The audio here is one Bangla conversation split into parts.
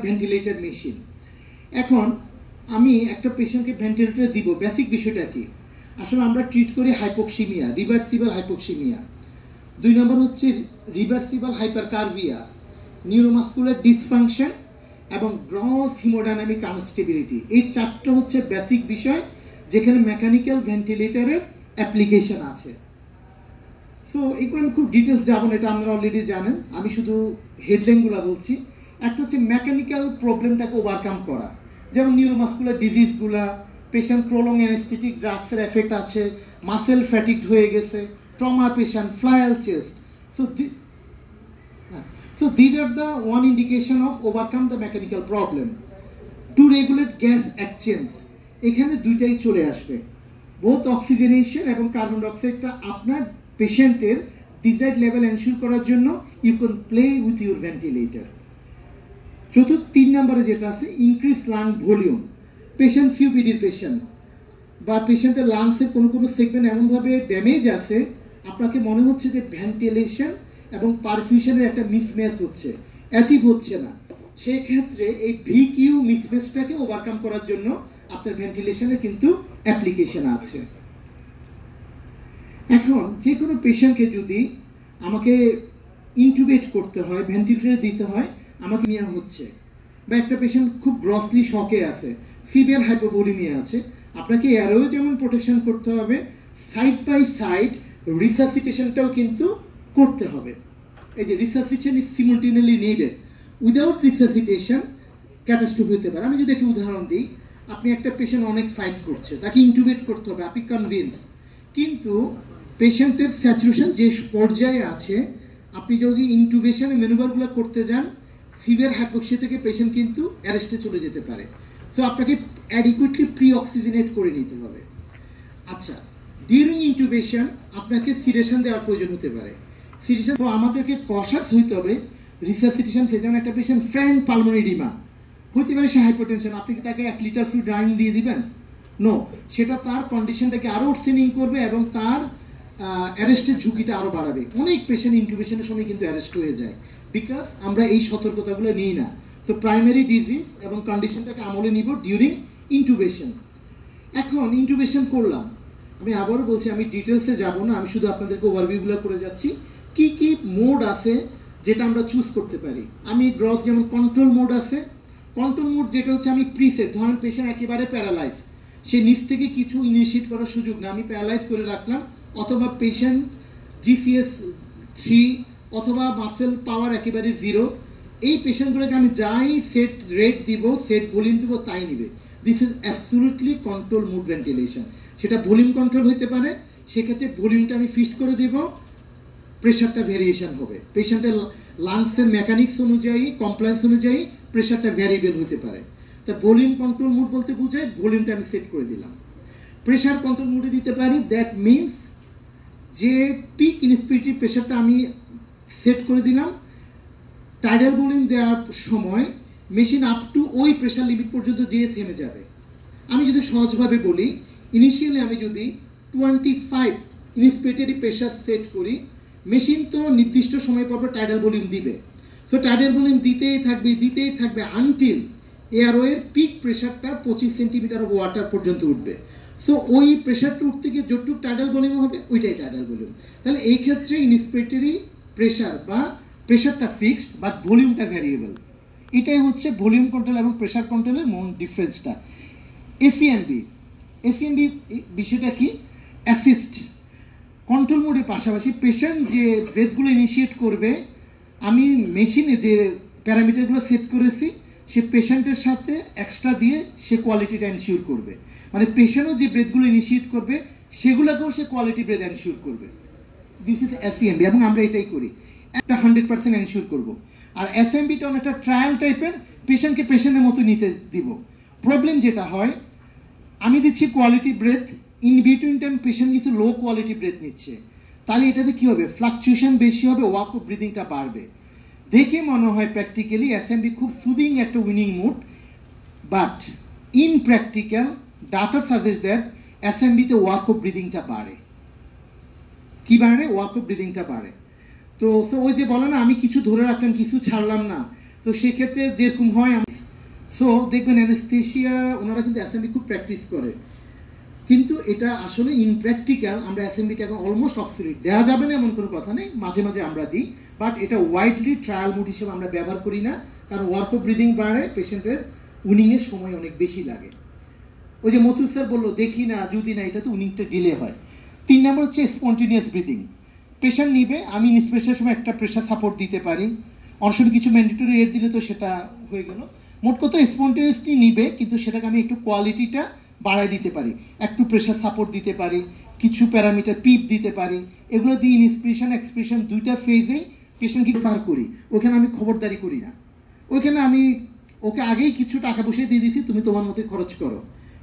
Ventilator machine. এখন আমি একটা পেশেন্টকে ভেন্টিলেটর দিব, বেসিক বিষয়টা কি? আসলে আমরা ট্রিট করি হাইপোক্সিমিয়া, রিভার্সিবল হাইপোক্সিমিয়া। 2 নম্বর হচ্ছে রিভার্সিবল হাইপারকার্ভিয়া, নিউরোমাস্কুলার ডিসফাংশন এবং গ্রস হিমোডাইনামিক আনস্টেবিলিটি। এই 4টা হচ্ছে বেসিক বিষয় যেখানে মেকানিক্যাল ভেন্টিলেটরের অ্যাপ্লিকেশন আছে। সো এগুলো আমি খুব ডিটেলস যাব না, এটা আপনারা অলরেডি জানেন, আমি শুধু হেডলাইনগুলো বলছি। একটা হচ্ছে মেকানিক্যাল প্রবলেমটাকে ওভারকাম করা, যেমন নিউরোমাস্কুলার ডিজিজগুলা, পেশেন্ট প্রলং অ্যানেস্থেটিক ড্রাগসের এফেক্ট আছে, মাসেল ফ্যাটিকড হয়ে গেছে, trauma patient, flail chest. So these are the one indication of overcome the mechanical problem. To regulate gas exchange, এখানে দুইটাই চলে আসবে, বোথ অক্সিজেনেশন এবং কার্বন ডাইঅক্সাইডটা আপনার পেশেন্টের ডিজায়ার্ড লেভেল এনশিওর করার জন্য you can play with your ventilator. 3 নম্বরে যেটা আছে ইনক্রিজ লাং ভলিউম। পেশেন্ট সিওপিডির পেশেন্ট বা পেশেন্টের লাংসের কোনো সেগমেন্ট এমনভাবে ড্যামেজ আছে আপনাকে মনে হচ্ছে যে ভেন্টিলেশন এবং পারফিউশনের একটা মিসম্যাচ হচ্ছে, অ্যাচিভ হচ্ছে না, সেই ক্ষেত্রে এই ভিকিউ মিসম্যাচটাকে ওভারকাম করার জন্য আপনার ভেন্টিলেশনের কিন্তু অ্যাপ্লিকেশন আছে। এখন যে কোনো পেশেন্টকে যদি আমাকে ইনটিউবেট করতে হয়, ভেন্টিলেটর দিতে হয়, আমাকে নেওয়া হচ্ছে, বা একটা পেশেন্ট খুব গ্রসলি শকে আছে, সিভিয়ার হাইপোভলিমিয়া আছে, আপনাকে এয়ারওয়ে যেমন প্রোটেকশন করতে হবে, সাইড বাই সাইড রিসাসিটেশনটাও কিন্তু করতে হবে। এই যে resuscitation is simultaneously needed, without resuscitation catastrophe হতে পারে। আমি যদি একটা উদাহরণ দিই, আপনি একটা পেশেন্ট অনেক ফাইট করছে, তাকে ইনটিউবেট করতে হবে, আপনি কনভিন্স, কিন্তু পেশেন্টের স্যাচুরেশন যে পর্যায়ে আছে, আপনি যদি ইনটিউবেশনের ম্যানুভারগুলো করতে যান, সিভিয়ার হাইপোক্সিয়া থেকে পেশেন্ট কিন্তু অ্যারেস্টে চলে যেতে পারে। সো আপনাকে অ্যাডিকুয়েটলি প্রি অক্সিজেনেট করে নিতে হবে। আচ্ছা, ডিউরিং ইনটিউবেশন আপনাকে সিডেশন দেওয়ার প্রয়োজন হতে পারে। সিডেশন তো আমাদেরকে কশাস হইতে হবে রিসাসিটেশন ফেজ। যেমন একটা পেশেন্ট ফ্র্যাঙ্ক পালমোনারি এডিমা হইতে পারে, সে হাইপারটেনশন, আপনি কি তাকে 1 লিটার ফ্লুইড ড্রাইং দিয়ে দিবেন? নো, সেটা তার কন্ডিশনটাকে আরও ওর্সেনিং করবে এবং তার অ্যারেস্টের ঝুঁকিটা আরও বাড়াবে। অনেক পেশেন্ট ইনটিউবেশনের সময় কিন্তু অ্যারেস্ট হয়ে যায়, বিকজ আমরা এই সতর্কতাগুলো নিই না। তো প্রাইমারি ডিজিজ এবং কন্ডিশনটাকে আমলে নিব ডিউরিং ইনটিউবেশন। এখন ইনটিউবেশন করলাম, আমি আবারও বলছি, আমি ডিটেলসে যাব না, আমি শুধু আপনাদেরকে ওভারভিউগুলো করে যাচ্ছি। কি কি মোড আছে যেটা আমরা চুজ করতে পারি? আমি গ্রস যেমন কন্ট্রোল মোড আছে, কন্ট্রোল মোড যেটা হচ্ছে আমি প্রিসেট, ধরেন পেশেন্ট একেবারে প্যারালাইজ, সে নিচ থেকে কিছু ইনিশিয়েট করার সুযোগ না, আমি প্যারালাইজ করে রাখলাম, অথবা পেশেন্ট জিসিএস 3 অথবা মাসেল পাওয়ার একেবারে 0, এই পেশেন্টগুলোকে আমি যাই সেট রেট দিব, সেট ভলিউম দিব, তাই নিবে। This is absolutely control mode ventilation. সেটা ভলিউম কন্ট্রোল হতে পারে, সেক্ষেত্রে ভলিউমটা আমি ফিক্সড করে দেব, প্রেশারটা ভেরিয়েশন হবে, পেশেন্টের লাংসের মেকানিক্স অনুযায়ী, কমপ্লায়েন্স অনুযায়ী প্রেশারটা ভ্যারিয়েবল হতে পারে। তা ভলিউম কন্ট্রোল মুড বলতে বোঝায় ভলিউমটা আমি সেট করে দিলাম। প্রেশার কন্ট্রোল মুডে দিতে পারি, দ্যাট মিনস যে পিক ইনস্পিরেটরি প্রেশারটা আমি সেট করে দিলাম, টাইডাল ভলিউম দেওয়ার সময় মেশিন আপ টু ওই প্রেশার লিমিট পর্যন্ত যেয়ে থেমে যাবে। আমি যদি সহজভাবে বলি, ইনিশিয়ালি আমি যদি 25 ইনস্পিরেটরি প্রেশার সেট করি, মেশিন তো নির্দিষ্ট সময় পর টাইডাল ভলিউম দিবে। সো টাইডাল ভলিউম দিতেই থাকবে আনটিল এয়ারওয়ের পিক প্রেশারটা 25 সেন্টিমিটার অফ ওয়াটার পর্যন্ত উঠবে। সো ওই প্রেশারটা উঠতে গিয়ে যতটুকু টাইডাল ভলিউম হবে ওইটাই টাইডাল ভলিউম। তাহলে এই ক্ষেত্রে ইনস্পিরেটরি প্রেশার বা প্রেশারটা ফিক্সড বাট ভলিউমটা ভ্যারিয়েবল। এটাই হচ্ছে ভলিউম কন্ট্রোল এবং প্রেশার কন্ট্রোলের মূল ডিফারেন্সটা। এসিএমবি বিষয়টা কি? অ্যাসিস্ট কন্ট্রোল মোডের পাশাপাশি পেশেন্ট যে ব্রেথগুলো ইনিশিয়েট করবে, আমি মেশিনে যে প্যারামিটারগুলো সেট করেছি, সে পেশেন্টের সাথে এক্সট্রা দিয়ে সে কোয়ালিটিটা এনশিওর করবে। মানে পেশেন্টও যে ব্রেথগুলো ইনিশিয়েট করবে সেগুলোকেও সে কোয়ালিটি ব্রেথ এনশিওর করবে। দিস ইজ এসিএমবি, এবং আমরা এটাই করি, একটা 100% এনশিওর করবো। আর এসএমবিটা একটা ট্রায়াল টাইপের, পেশেন্টকে পেশেন্টের মতো নিতে দিব। প্রবলেম যেটা হয়, আমি দিচ্ছি quality breath, in between time patient কিছু লো কোয়ালিটি ব্রেথ নিচ্ছে, তাহলে এটাতে কি হবে? ফ্লাকচুয়েশন বেশি হবে, ওয়াক অফ ব্রিদিংটা বাড়বে। দেখে মনে হয় প্র্যাকটিক্যালি এসএমবি খুব সুদিং একটা weaning mood, but in practical data suggest that এসএমবিতে ওয়াক অফ ব্রিদিংটা বাড়ে। কি বাড়ে? ওয়াক অফ ব্রিদিংটা বাড়ে। তো ওই যে বলে না, আমি কিছু ধরে রাখলাম কিছু ছাড়লাম না, তো সেক্ষেত্রে যেরকম হয়, সো দেখবেন অ্যানেস্থেশিয়া ওনারা কিন্তু অ্যাসেম্বলি খুব প্র্যাকটিস করে, কিন্তু এটা আসলে ইন প্র্যাকটিক্যাল আমরা অ্যাসেম্বলিটা এখন অলমোস্ট অবসলিট। দেওয়া যাবে না এমন কোনো কথা নেই, মাঝে মাঝে আমরা দিই, বাট এটা ওয়াইডলি ট্রায়াল মোড হিসেবে আমরা ব্যবহার করি না, কারণ ওয়ার্ক অফ ব্রিদিং বাড়ে, পেশেন্টের উইনিংয়ের সময় অনেক বেশি লাগে। ওই যে মথুর স্যার বললো দেখি না যদি না, এটা তো উইনিংটা ডিলে হয়। 3 নম্বর হচ্ছে স্পন্টিনিয়াস ব্রিদিং। প্রেশার নিবে, আমি ইন্সপিরেশনের সময় একটা প্রেশার সাপোর্ট দিতে পারি, অনেক সময় কিছু ম্যান্ডেটরি এর দিলে তো সেটা হয়ে গেল। মোট কথা স্পন্টিনিয়াসলি নিবে, কিন্তু সেটাকে আমি একটু কোয়ালিটিটা বাড়ায় দিতে পারি, একটু প্রেশার সাপোর্ট দিতে পারি, কিছু প্যারামিটার পিপ দিতে পারি। এগুলো দিয়ে ইন্সপিরেশন এক্সপ্রেশন দুইটা ফেজেই পেশেন্টকে ফার করি। ওখানে আমি খবরদারি করি না, ওইখানে আমি ওকে আগেই কিছু টাকা পয়সা দিয়ে দিছি, তুমি তোমার মতো খরচ করো,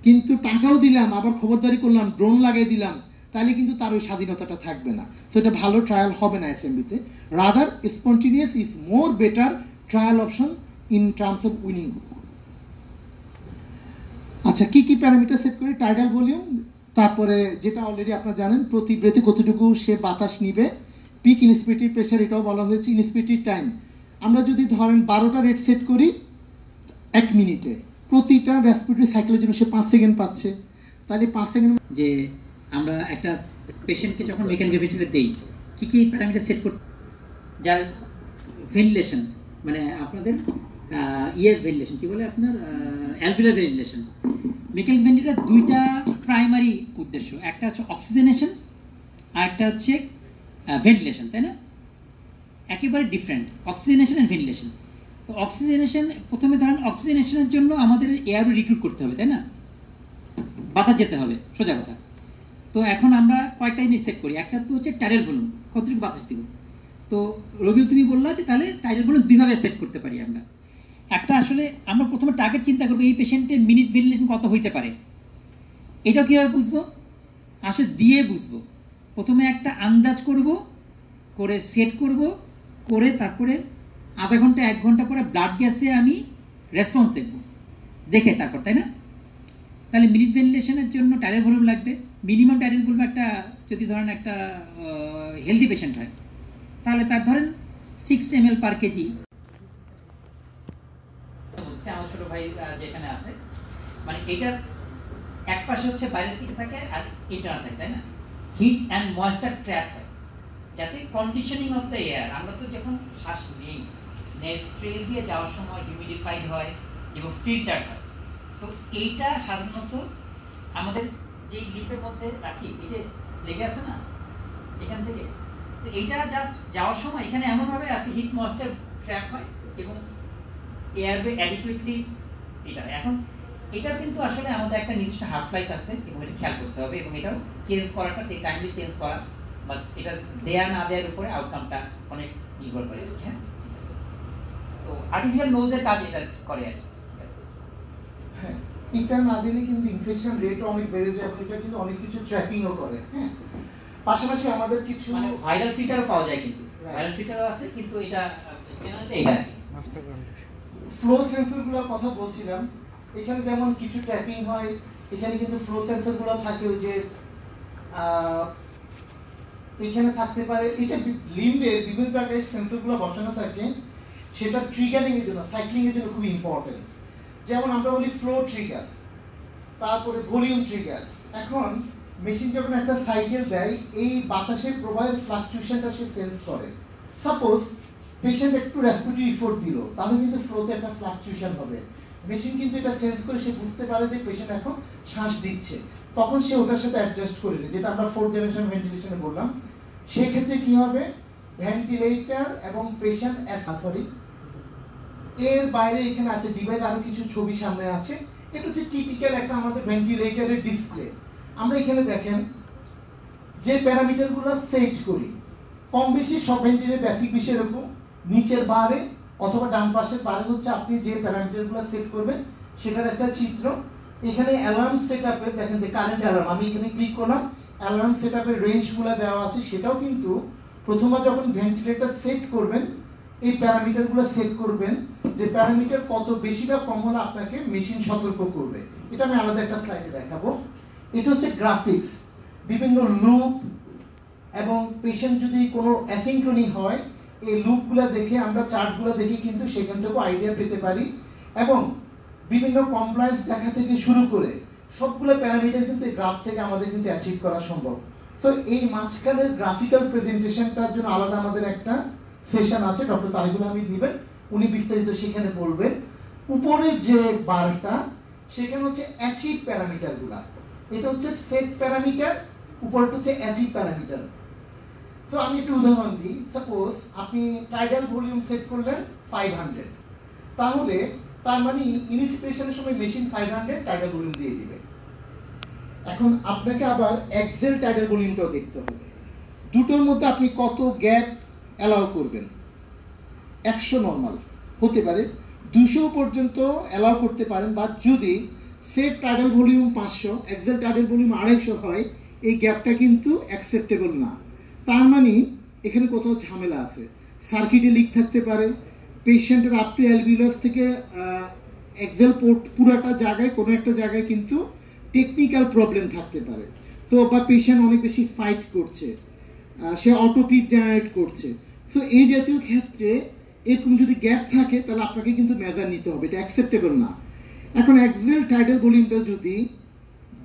কিন্তু টাকাও দিলাম আবার খবরদারি করলাম, ড্রোন লাগিয়ে দিলাম, তাহলে কিন্তু তার ওই স্বাধীনতাটা থাকবে না। তো এটা ভালো ট্রায়াল হবে না অ্যাসেম্বলিতে। Rather spontaneous is more better trial option in terms of weaning. আচ্ছা, কি কি প্যারামিটার সেট করি? টাইডাল ভলিউম, তারপরে যেটা অলরেডি আপনারা জানেন প্রতি ব্রেথে কতটুকু সে বাতাস নিবে, পিক ইন্সপিরেটরি প্রেশার, এটাও বলা হয়েছে, ইন্সপিরেটরি টাইম। আমরা যদি ধরেন 12টা রেট সেট করি 1 মিনিটে, প্রতিটা রেসপিরেটরি সাইকেলের জন্য সে 5 সেকেন্ড পাচ্ছে, তাহলে 5 সেকেন্ড যে আমরা একটা পেশেন্টকে যখন মেকানিক্যাল ভেন্টিলেটর দেই কী কী প্যারামিটার সেট করতে, যার ভেন্টিলেশন মানে আপনাদের ভেন্টিলেশন কী বলে আপনার অ্যালভিউলার ভেন্টিলেশন। মেকানিক্যাল ভেন্টিলেটর 2টা প্রাইমারি উদ্দেশ্য, একটা হচ্ছে অক্সিজেনেশন আর একটা হচ্ছে ভেন্টিলেশন, তাই না? একেবারে ডিফারেন্ট অক্সিজেনেশন অ্যান্ড ভেন্টিলেশন। তো অক্সিজেনেশন, প্রথমে ধরেন অক্সিজেনেশনের জন্য আমাদের এয়ার রিক্রুট করতে হবে, তাই না? বাতাস যেতে হবে, সোজা কথা। তো এখন আমরা কয়েকটা জিনিস সেট করি, একটা তো হচ্ছে টাইডাল ভলিউম, কতটুকু বাতাস দিব। তো রবিউল তুমি বললা যে তাহলে টাইডাল ভলিউম 2ভাবে সেট করতে পারি আমরা। একটা আসলে আমরা প্রথমে টার্গেট চিন্তা করবো এই পেশেন্টের মিনিট ভেন্টিলেশন কত হইতে পারে, এটাও কীভাবে বুঝবো? আসলে দিয়ে বুঝবো। প্রথমে একটা আন্দাজ করব, করে সেট করব, করে তারপরে আধা ঘন্টা 1 ঘন্টা পরে ব্লাড গ্যাসে আমি রেসপন্স দেখব, দেখে তারপর, তাই না? তাহলে মিনিট ভেন্টিলেশনের জন্য টাইডাল ভলিউম লাগবে, মিনিমাম টাইডাল ভলিউম একটা, যদি ধরেন একটা হেলদি পেশেন্ট হয় তাহলে তার ধরেন 6 ml per kg। আমার ছোট ভাই যেখানে আছে, মানে এটার এক পাশে হচ্ছে বাইরের দিকে থাকে আর ইন্টারনাল থাকে, তাই না? হিট অ্যান্ড ময়েশ্চার ট্র্যাপ হয়, যাতে কন্ডিশনিং অফ দ্য এয়ার, আমরা তো যখন শ্বাস নিই নেস্ট্রেল দিয়ে যাওয়ার সময় হিউমিডিফাইড হয় এবং ফিল্টার হয়। তো এইটা সাধারণত আমাদের যে লিপের মধ্যে রাখি, এই যে লেগে আছে না এখান থেকে, তো এইটা জাস্ট যাওয়ার সময় এখানে এমনভাবে আছে হিট ময়েশ্চার ট্র্যাপ হয় এবং এয়ারওয়ে অ্যাডিকুয়েটলি এটা। এখন এটা কিন্তু আসলে আমাদের একটা নির্দিষ্ট হাফ লাইফ আছে এবং এটা খেয়াল করতে হবে, এবং এটাও চেঞ্জ করাটা টাইমলি চেঞ্জ করা বা এটা দেয়া না দেওয়ার উপরে আউটকামটা অনেক নির্ভর করে। হ্যাঁ, তো আর্টিফিশিয়াল নোজের কাজ এটা করে আর কি। হ্যাঁ, এটা না দিলে কিন্তু ইনফেকশন রেটও অনেক বেড়ে যায়, এটা কিন্তু অনেক কিছু ট্র্যাকিংও করে। হ্যাঁ, পাশাপাশি আমাদের কিছু ভাইরাল ফিটারও পাওয়া যায়, কিন্তু ভাইরাল ফিটারও আছে, কিন্তু এটা এটা ফ্লো সেন্সরগুলোর কথা বলছিলাম। এখানে যেমন কিছু ট্র্যাপিং হয়, এখানে কিন্তু ফ্লো সেন্সরগুলো থাকে, ওই যে এখানে থাকতে পারে, এটা লিম্বের বিভিন্ন জায়গায় সেন্সরগুলো বসানো থাকে, সেটা ট্রিগারিং এর জন্য, সাইক্লিং এর জন্য খুব ইম্পর্টেন্ট। যেমন আমরা বলি ফ্লো ট্রিগার, তারপরে ভলিউম ট্রিগার। এখন মেশিন যখন একটা সাইকেল দেয়, এই বাতাসের প্রবাহের ফ্লাকচুয়েশনটা সে সেন্স করে। সাপোজ পেশেন্ট একটু রেসপিরেটরি এফোর্ট দিল, তাহলে কিন্তু ফ্লোতে একটা ফ্লাকচুয়েশন হবে। মেশিন কিন্তু এটা সেন্স করে, সে বুঝতে পারে যে পেশেন্ট এখন শ্বাস দিচ্ছে, তখন সে ওটার সাথে অ্যাডজাস্ট করে নেয়, যেটা আমরা 4th জেনারেশন ভেন্টিলেশনে বললাম। সেক্ষেত্রে কি হবে, ভেন্টিলেটর এবং পেশেন্ট এর বাইরে এখানে আছে ডিভাইস, আরো কিছু ছবি সামনে আছে। এটা হচ্ছে টিপিক্যাল একটা আমাদের ভেন্টিলেটরের ডিসপ্লে। আমরা এখানে দেখেন যে প্যারামিটারগুলো সেট করি, কম বেশি সব ভেন্টিলেটর বেসিক বিষয় এরকম, নিচের বারে অথবা ডান পাশের বারে হচ্ছে আপনি যে প্যারামিটারগুলো সেট করবেন সেটার একটা চিত্র। এখানে অ্যালার্ম সেটআপে দেখেন যে কারেন্ট অ্যালার্ম, আমি এখানে ক্লিক করলাম, অ্যালার্ম সেটআপের রেঞ্জগুলো দেওয়া আছে। সেটাও কিন্তু প্রথমে যখন ভেন্টিলেটর সেট করবেন এই প্যারামিটারগুলো সেট করবেন, যে প্যারামিটার কত বেশি বা কম হলে আপনাকে মেশিন সতর্ক করবে। এটা আমি আলাদা একটা স্লাইডে দেখাবো। এটা হচ্ছে গ্রাফিক্স, বিভিন্ন লুপ এবং পেশেন্ট যদি কোনো অ্যাসিনক্রনি হয় এই লুপগুলো দেখে আমরা চার্টগুলো দেখে কিন্তু সেখান থেকে আইডিয়া পেতে পারি এবং বিভিন্ন কমপ্লায়েন্স দেখা থেকে শুরু করে সবগুলো প্যারামিটার কিন্তু এই গ্রাফ থেকে আমাদের কিন্তু অ্যাচিভ করা সম্ভব। তো এই মাঝখানের গ্রাফিক্যাল প্রেজেন্টেশনটার জন্য আলাদা আমাদের একটা সেশন আছে, ডক্টর তারিকুল হামিদ দিবেন, উনি বিস্তারিত সেখানে বলবেন। উপরে যে বারটা সেখানে হচ্ছে অ্যাচিভ প্যারামিটারগুলা, এটা হচ্ছে সেট প্যারামিটার, উপরটা হচ্ছে অ্যাচিভ প্যারামিটার। তো আমি একটু উদাহরণ দিই, সাপোজ আপনি টাইডাল ভলিউম সেট করলেন 500, তাহলে তার মানে ইনস্পিরেশনের সময় মেশিন 500 টাইডাল ভলিউম দিয়ে দিবে। এখন আপনাকে আবার এক্সেল টাইডাল ভলিউমটাও দেখতে হবে, দুটোর মধ্যে আপনি কত গ্যাপ অ্যালাউ করবেন। 100 নরমাল হতে পারে, 200 পর্যন্ত অ্যালাউ করতে পারেন, বা যদি set tidal volume 500 exhale tidal volume 250 হয়, এই গ্যাপটা কিন্তু অ্যাকসেপ্টেবল না। তার মানে এখানে কোথাও ঝামেলা আছে, সার্কিটে লিক থাকতে পারে, পেশেন্টের আপ টু অ্যালভিউলাস থেকে এক্সেল পোর্ট পুরোটা জায়গায় কোনো একটা জায়গায় কিন্তু টেকনিক্যাল প্রবলেম থাকতে পারে। তো বা পেশেন্ট অনেক বেশি ফাইট করছে, সে অটোপিক জেনারেট করছে। সো এই জাতীয় ক্ষেত্রে এরকম যদি গ্যাপ থাকে তাহলে আপনাকে কিন্তু মেজার নিতে হবে, এটা অ্যাকসেপ্টেবল না। এখন এক্সেল টাইডাল ভলিউমটা যদি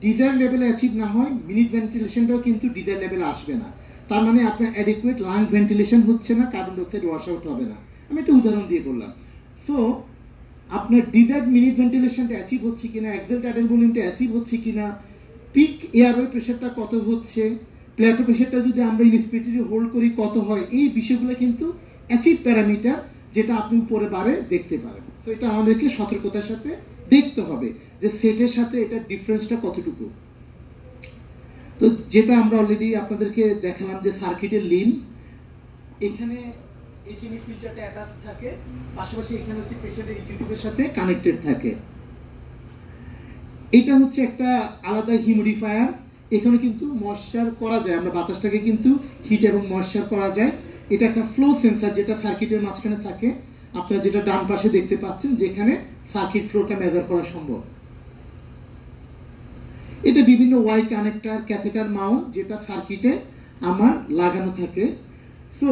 ডিজায়ার লেভেলে অ্যাচিভ না হয়, মিনিট ভেন্টিলেশনটাও কিন্তু ডিজায়ার লেভেলে আসবে না। তার মানে আপনার অ্যাডিকুয়েট লাং ভেন্টিলেশন হচ্ছে না, কার্বন ডাইঅক্সাইড ওয়াশ আউট হবে না। আমি একটা উদাহরণ দিয়ে বললাম। সো আপনার ডিজায়ার্ড মিনিট ভেন্টিলেশনটা অ্যাচিভ হচ্ছে কিনা, এক্সেল টাইডাল ভলিউমটা অ্যাচিভ হচ্ছে কিনা, পিক এয়ারওয়ে প্রেশারটা কত হচ্ছে, প্ল্যাটো প্রেশারটা যদি আমরা ইনস্পিরেটরি হোল্ড করি কত হয়, এই বিষয়গুলো কিন্তু অ্যাচিভ প্যারামিটার, যেটা আপনি উপরে বারে দেখতে পারেন। তো এটা আমাদেরকে সতর্কতার সাথে দেখতে হবে যে সেটের সাথে এটার ডিফারেন্সটা কতটুকু। তো যেটা আমরা অলরেডি আপনাদেরকে দেখালাম যে সার্কিটের লিন, এখানে এইচএমই ফিল্টারটা অ্যাটাচ থাকে, পাশাপাশি এখানে হচ্ছে প্রেশারের ইউটিউবের সাথে কানেক্টেড থাকে। এটা হচ্ছে একটা আলাদা হিউমিডিফায়ার, এখানে কিন্তু ময়েশ্চার করা যায়, আমরা বাতাসটাকে কিন্তু হিট এবং ময়েশ্চার করা যায়। এটা একটা ফ্লো সেন্সার যেটা সার্কিটের মাঝখানে থাকে, আপনারা যেটা ডান পাশে দেখতে পাচ্ছেন, যেখানে সার্কিট ফ্লোটা মেজার করা সম্ভব। এটা বিভিন্ন ওয়াই কানেক্টর, ক্যাথেটার মাউন্ট, যেটা সার্কিটে আমার লাগানো থাকে। সো